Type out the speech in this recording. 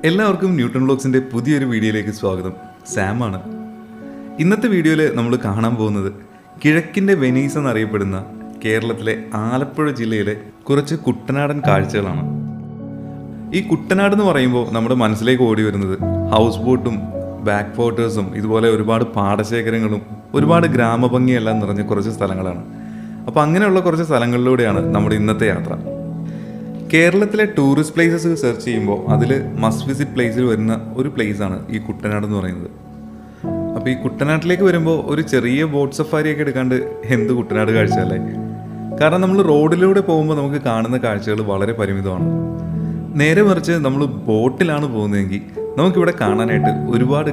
എല്ലാവർക്കും ന്യൂട്ടൺ വ്ലോഗ്സിൻ്റെ പുതിയൊരു വീഡിയോയിലേക്ക് സ്വാഗതം. സാമാണ്. ഇന്നത്തെ വീഡിയോയിൽ നമ്മൾ കാണാൻ പോകുന്നത് കിഴക്കിൻ്റെ വെനീസ് എന്നറിയപ്പെടുന്ന കേരളത്തിലെ ആലപ്പുഴ ജില്ലയിലെ കുറച്ച് കുട്ടനാടൻ കാഴ്ചകളാണ്. ഈ കുട്ടനാട് എന്ന് പറയുമ്പോൾ നമ്മുടെ മനസ്സിലേക്ക് ഓടി വരുന്നത് ഹൗസ് ബോട്ടും ബാക്ക് വാട്ടേഴ്സും ഇതുപോലെ ഒരുപാട് പാടശേഖരങ്ങളും ഒരുപാട് ഗ്രാമഭംഗിയെല്ലാം നിറഞ്ഞ കുറച്ച് സ്ഥലങ്ങളാണ്. അപ്പോൾ അങ്ങനെയുള്ള കുറച്ച് സ്ഥലങ്ങളിലൂടെയാണ് നമ്മുടെ ഇന്നത്തെ യാത്ര. കേരളത്തിലെ ടൂറിസ്റ്റ് പ്ലേസസ് സെർച്ച് ചെയ്യുമ്പോൾ അതിൽ മസ്റ്റ് വിസിറ്റ് പ്ലേസിൽ വരുന്ന ഒരു പ്ലേസാണ് ഈ കുട്ടനാട് എന്ന് പറയുന്നത്. അപ്പോൾ ഈ കുട്ടനാട്ടിലേക്ക് വരുമ്പോൾ ഒരു ചെറിയ ബോട്ട് സഫാരിയൊക്കെ എടുക്കാണ്ട് എന്ത് കുട്ടനാട് കാഴ്ച അല്ലേ? കാരണം നമ്മൾ റോഡിലൂടെ പോകുമ്പോൾ നമുക്ക് കാണുന്ന കാഴ്ചകൾ വളരെ പരിമിതമാണ്. നേരെ മറിച്ച് നമ്മൾ ബോട്ടിലാണ് പോകുന്നതെങ്കിൽ നമുക്കിവിടെ കാണാനായിട്ട് ഒരുപാട്